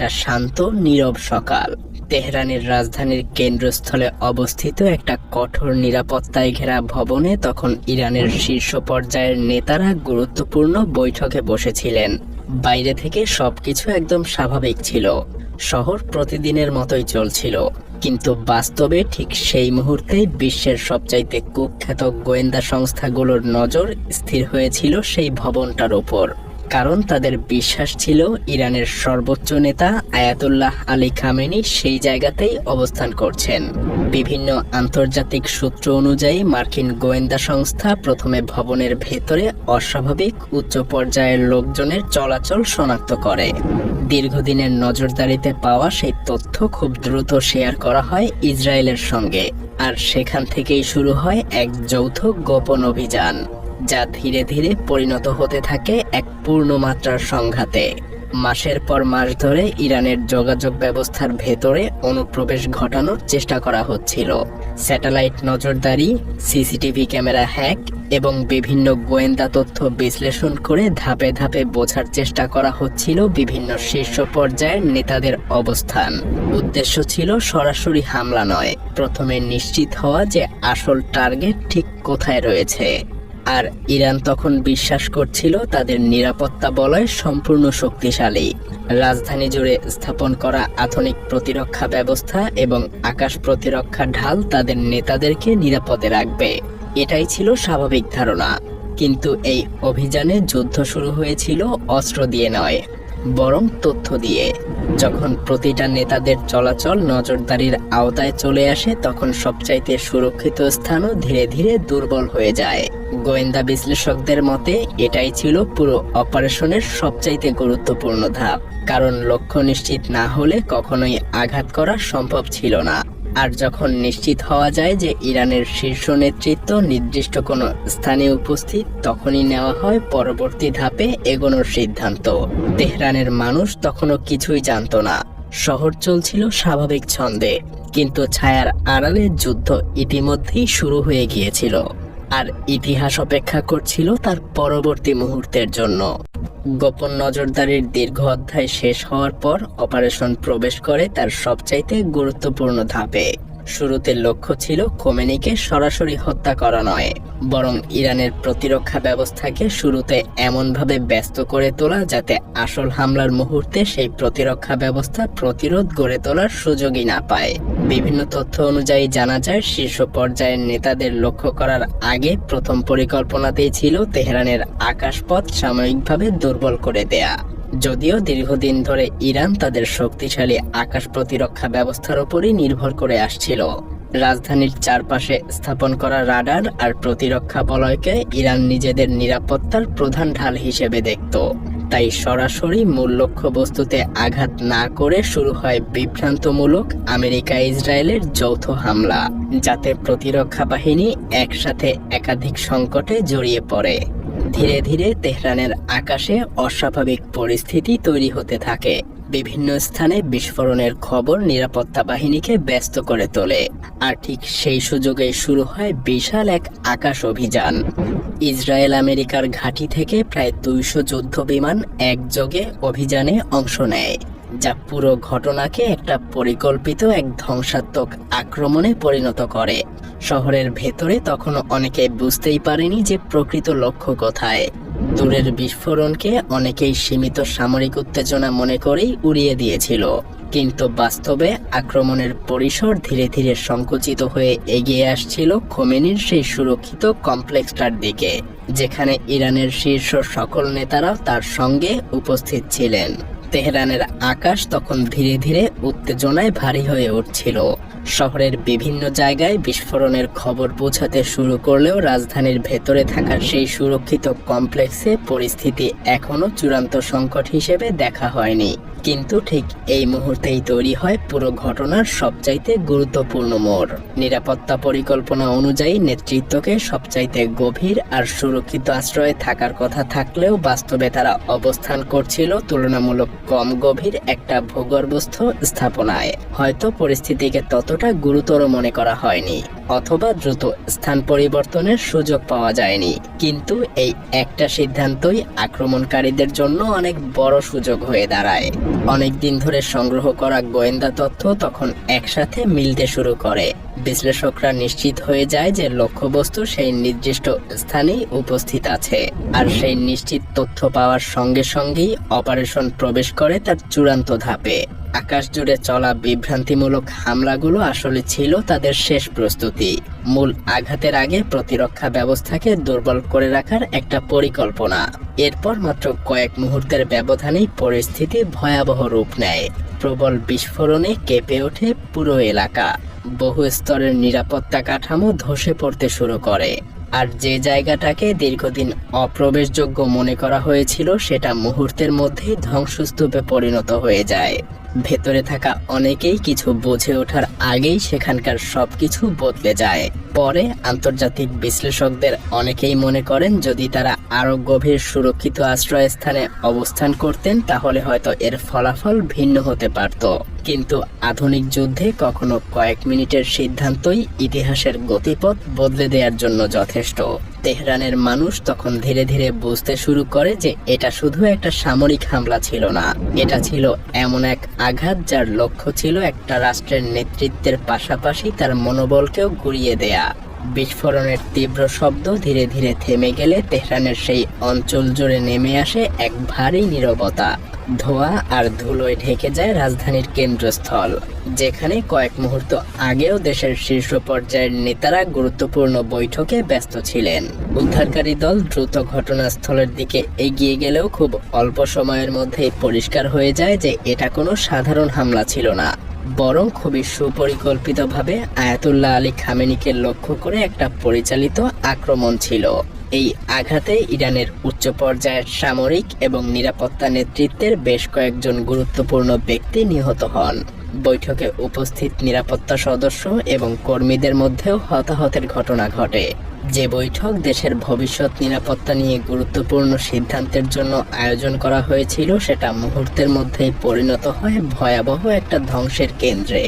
একটা শান্ত নীরব সকাল। তেহরানের রাজধানীর কেন্দ্রস্থলে অবস্থিত একটা কঠোর নিরাপত্তায় ঘেরা ভবনে তখন ইরানের শীর্ষ পর্যায়ের নেতারা গুরুত্বপূর্ণ বৈঠকে বসেছিলেন। বাইরে থেকে সবকিছু একদম স্বাভাবিক ছিল, শহর প্রতিদিনের মতোই চলছিল, কিন্তু বাস্তবে ঠিক সেই মুহূর্তেই বিশ্বের সবচাইতে কুখ্যাত গোয়েন্দা সংস্থাগুলোর নজর স্থির হয়েছিল সেই ভবনটার উপর। কারণ তাদের বিশ্বাস ছিল ইরানের সর্বোচ্চ নেতা আয়াতুল্লাহ আলী খামেনি সেই জায়গাতেই অবস্থান করছেন। বিভিন্ন আন্তর্জাতিক সূত্র অনুযায়ী মার্কিন গোয়েন্দা সংস্থা প্রথমে ভবনের ভেতরে অস্বাভাবিক উচ্চ পর্যায়ের লোকজনের চলাচল শনাক্ত করে। দীর্ঘদিনের নজরদারিতে পাওয়া সেই তথ্য খুব দ্রুত শেয়ার করা হয় ইসরায়েলের সঙ্গে, আর সেখান থেকেই শুরু হয় এক যৌথ গোপন অভিযান, যা ধীরে ধীরে পরিণত হতে থাকে এক পূর্ণমাত্রার সংঘাতে। মাসের পর মাস ধরে ইরানের যোগাযোগ ব্যবস্থার ভেতরে অনুপ্রবেশ ঘটানোর চেষ্টা করা হচ্ছিল। স্যাটেলাইট নজরদারি, সিসিটিভি ক্যামেরা হ্যাক এবং বিভিন্ন গোয়েন্দা তথ্য বিশ্লেষণ করে ধাপে ধাপে বোঝার চেষ্টা করা হচ্ছিল বিভিন্ন শীর্ষ পর্যায়ের নেতাদের অবস্থান। উদ্দেশ্য ছিল সরাসরি হামলা নয়, প্রথমে নিশ্চিত হওয়া যে আসল টার্গেট ঠিক কোথায় রয়েছে। আর ইরান তখন বিশ্বাস করছিল তাদের নিরাপত্তা বলয় সম্পূর্ণ শক্তিশালী। রাজধানী জুড়ে স্থাপন করা আধুনিক প্রতিরক্ষা ব্যবস্থা এবং আকাশ প্রতিরক্ষা ঢাল তাদের নেতাদেরকে নিরাপদে রাখবে, এটাই ছিল স্বাভাবিক ধারণা। কিন্তু এই অভিযানে যুদ্ধ শুরু হয়েছিল অস্ত্র দিয়ে নয়, বরং তথ্য দিয়ে। যখন প্রতিটা নেতাদের চলাচল নজরদারির আওতায় চলে আসে, তখন সবচাইতে সুরক্ষিত স্থানও ধীরে ধীরে দুর্বল হয়ে যায়। গোয়েন্দা বিশ্লেষকদের মতে এটাই ছিল পুরো অপারেশনের সবচাইতে গুরুত্বপূর্ণ ধাপ, কারণ লক্ষ্য নিশ্চিত না হলে কখনোই আঘাত করা সম্ভব ছিল না। আর যখন নিশ্চিত হওয়া যায় যে ইরানের শীর্ষ নেতৃত্ব নির্দিষ্ট কোনো স্থানে উপস্থিত, তখনই নেওয়া হয় পরবর্তী ধাপে এগোনোর সিদ্ধান্ত। তেহরানের মানুষ তখনও কিছুই জানত না, শহর চলছিল স্বাভাবিক ছন্দে, কিন্তু ছায়ার আড়ালে যুদ্ধ ইতিমধ্যেই শুরু হয়ে গিয়েছিল, আর ইতিহাস অপেক্ষা করছিল তার পরবর্তী মুহূর্তের জন্য। গোপন নজরদারির দীর্ঘ অধ্যায় শেষ হওয়ার পর অপারেশন প্রবেশ করে তার সবচাইতে গুরুত্বপূর্ণ ধাপে। শুরুতে লক্ষ্য ছিল খোমেনিকে সরাসরি হত্যা করা নয়, বরং ইরানের প্রতিরক্ষা ব্যবস্থাকে শুরুতে এমনভাবে ব্যস্ত করে তোলা যাতে আসল হামলার মুহূর্তে সেই প্রতিরক্ষা ব্যবস্থা প্রতিরোধ গড়ে তোলার সুযোগই না পায়। বিভিন্ন তথ্য অনুযায়ী জানা যায়, শীর্ষ পর্যায়ের নেতাদের লক্ষ্য করার আগে প্রথম পরিকল্পনাতেই ছিল তেহরানের আকাশপথ সাময়িকভাবে দুর্বল করে দেয়া। যদিও দীর্ঘদিন ধরে ইরান তাদের শক্তিশালী আকাশ প্রতিরক্ষা ব্যবস্থার উপরই নির্ভর করে আসছিল। রাজধানীর চারপাশে স্থাপন করা রাডার আর প্রতিরক্ষা বলয়কে ইরান নিজেদের নিরাপত্তার প্রধান ঢাল হিসেবে দেখত। তাই সরাসরি মূল লক্ষ্যবস্তুতে আঘাত না করে শুরু হয় বিভ্রান্তমূলক আমেরিকা ইসরায়েলের যৌথ হামলা, যাতে প্রতিরক্ষা বাহিনী একসাথে একাধিক সংকটে জড়িয়ে পড়ে। ধীরে ধীরে তেহরানের আকাশে অস্বাভাবিক পরিস্থিতি তৈরি হতে থাকে। বিভিন্ন স্থানে বিস্ফোরণের খবর নিরাপত্তা বাহিনীকে ব্যস্ত করে তোলে, আর ঠিক সেই সুযোগে শুরু হয় বিশাল এক আকাশ অভিযান। ইসরায়েল আমেরিকার ঘাঁটি থেকে প্রায় 200 যুদ্ধ বিমান একযোগে অভিযানে অংশ নেয়, যা পুরো ঘটনাকে একটা পরিকল্পিত এক ধ্বংসাত্মক আক্রমণে পরিণত করে। শহরের ভেতরে তখনও অনেকে বুঝতেই পারেনি যে প্রকৃত লক্ষ্য কোথায়। দূরের বিস্ফোরণকে অনেকেই সীমিত সামরিক উত্তেজনা মনে করেই উড়িয়ে দিয়েছিল, কিন্তু বাস্তবে আক্রমণের পরিসর ধীরে ধীরে সংকুচিত হয়ে এগিয়ে আসছিল খোমেনির সেই সুরক্ষিত কমপ্লেক্সটার দিকে, যেখানে ইরানের শীর্ষ সকল নেতারাও তার সঙ্গে উপস্থিত ছিলেন। তেহরানের আকাশ তখন ধীরে ধীরে উত্তেজনায় ভারী হয়ে উঠছিল। শহরের বিভিন্ন জায়গায় বিস্ফোরণের খবর পৌঁছাতে শুরু করলেও রাজধানীর ভেতরে থাকা সেই সুরক্ষিত কমপ্লেক্সে পরিস্থিতি এখনো চূড়ান্ত সংকট হিসেবে দেখা হয়নি। কিন্তু ঠিক এই মুহূর্তেই তৈরি হয় পুরো ঘটনার সবচাইতে গুরুত্বপূর্ণ মোড়। নিরাপত্তা পরিকল্পনা অনুযায়ী নেতৃত্বকে সবচাইতে গভীর আর সুরক্ষিত আশ্রয়ে থাকার কথা থাকলেও বাস্তবে তারা অবস্থান করছিল তুলনামূলক কম গভীর একটা ভূগর্ভস্থ স্থাপনায়। হয়তো পরিস্থিতিকে তত অতটা গুরুতর মনে করা হয়নি, অথবা দ্রুত স্থান পরিবর্তনের সুযোগ পাওয়া যায়নি। কিন্তু এই একটা সিদ্ধান্তই আক্রমণকারীদের জন্য অনেক বড় সুযোগ হয়ে দাঁড়ায়। অনেক দিন ধরে সংগ্রহ করা গোয়েন্দা তথ্য তখন একসাথে মিলতে শুরু করে। বিশ্লেষকরা নিশ্চিত হয়ে যায় যে লক্ষ্যবস্তু সেই নির্দিষ্ট স্থানেই উপস্থিত আছে, আর সেই নিশ্চিত তথ্য পাওয়ার সঙ্গে সঙ্গেই অপারেশন প্রবেশ করে তার চূড়ান্ত ধাপে। আকাশ জুড়ে চলা বিভ্রান্তিমূলক হামলাগুলো আসলে ছিল তাদের শেষ প্রস্তুতি, মূল আঘাতের আগে প্রতিরক্ষা ব্যবস্থাকে দুর্বল করে রাখার একটা পরিকল্পনা। এরপর মাত্র কয়েক মুহূর্তের ব্যবধানেই পরিস্থিতি ভয়াবহ রূপ নেয়। প্রবল বিস্ফোরণে কেঁপে ওঠে পুরো এলাকা। বহু স্তরের নিরাপত্তা কাঠামো ধসে পড়তে শুরু করে, আর যে জায়গাটাকে দীর্ঘদিন অপ্রবেশযোগ্য মনে করা হয়েছিল সেটা মুহূর্তের মধ্যেই ধ্বংসস্তূপে পরিণত হয়ে যায়। ভেতরে থাকা অনেকেই কিছু বুঝে ওঠার আগেই সেখানকার সবকিছু বদলে যায়। পরে আন্তর্জাতিক বিশ্লেষকদের অনেকেই মনে করেন যদি তারা আরো গভীর সুরক্ষিত আশ্রয়স্থানে অবস্থান করতেন তাহলে হয়তো এর ফলাফল ভিন্ন হতে পারত। কিন্তু আধুনিক যুদ্ধে কখনো কয়েক মিনিটের সিদ্ধান্তই ইতিহাসের গতিপথ বদলে দেওয়ার জন্য যথেষ্ট। তেহরানের মানুষ তখন ধীরে ধীরে বুঝতে শুরু করে যে এটা শুধু একটা সামরিক হামলা ছিল না, এটা ছিল এমন এক আঘাত যার লক্ষ্য ছিল একটা রাষ্ট্রের নেতৃত্বের পাশাপাশি তার মনোবলকেও গুঁড়িয়ে দেয়া। বিস্ফোরণের তীব্র শব্দ ধীরে ধীরে থেমে গেলে তেহরানের সেই অঞ্চল জুড়ে নেমে আসে এক ভারী নীরবতা। ধোঁয়া আর ধুলোয় ঢেকে যায় রাজধানীর কেন্দ্রস্থল, যেখানে কয়েক মুহূর্ত আগেও দেশের শীর্ষ পর্যায়ের নেতারা গুরুত্বপূর্ণ বৈঠকে ব্যস্ত ছিলেন। উদ্ধারকারী দল দ্রুত ঘটনাস্থলের দিকে এগিয়ে গেলেও খুব অল্প সময়ের মধ্যেই পরিষ্কার হয়ে যায় যে এটা কোনো সাধারণ হামলা ছিল না, বরং খুবই সুপরিকল্পিতভাবে আয়াতুল্লাহ আলী খামেনিকে লক্ষ্য করে একটা পরিচালিত আক্রমণ ছিল। এই আঘাতে ইরানের উচ্চ পর্যায়ের সামরিক এবং নিরাপত্তা নেতৃত্বের বেশ কয়েকজন গুরুত্বপূর্ণ ব্যক্তি নিহত হন। বৈঠকে উপস্থিত নিরাপত্তা সদস্য এবং কর্মীদের মধ্যেও হতাহতের ঘটনা ঘটে। যে বৈঠক দেশের ভবিষ্যৎ নিরাপত্তা নিয়ে গুরুত্বপূর্ণ সিদ্ধান্তের জন্য আয়োজন করা হয়েছিল সেটা মুহূর্তের মধ্যেই পরিণত হয় ভয়াবহ একটা ধ্বংসের কেন্দ্রে।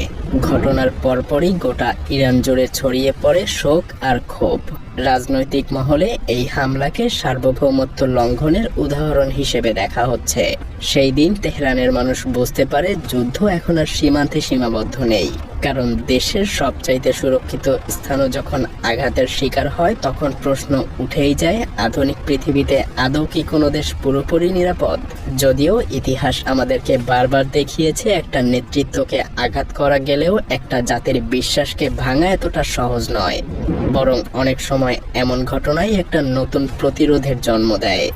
ঘটনার পরপরই গোটা ইরান জুড়ে ছড়িয়ে পড়ে শোক আর ক্ষোভ। রাজনৈতিক মহলে এই হামলাকে সার্বভৌমত্ব লঙ্ঘনের উদাহরণ হিসেবে দেখা হচ্ছে। সেই দিন তেহরানের মানুষ বুঝতে পারে যুদ্ধ এখন আর সীমান্তে সীমাবদ্ধ নেই, কারণ দেশের সবচাইতে সুরক্ষিত স্থানও যখন আঘাতের শিকার হয় তখন প্রশ্ন উঠেই যায়, আধুনিক পৃথিবীতে আদৌ কি কোনো দেশ পুরোপুরি নিরাপদ? যদিও ইতিহাস আমাদেরকে বারবার দেখিয়েছে একটা নেতৃত্বকে আঘাত করা গেলেও একটা জাতির বিশ্বাসকে ভাঙা এতটা সহজ নয়, বরং অনেক সময় এমন ঘটনাই একটা নতুন প্রতিরোধের জন্ম দেয়।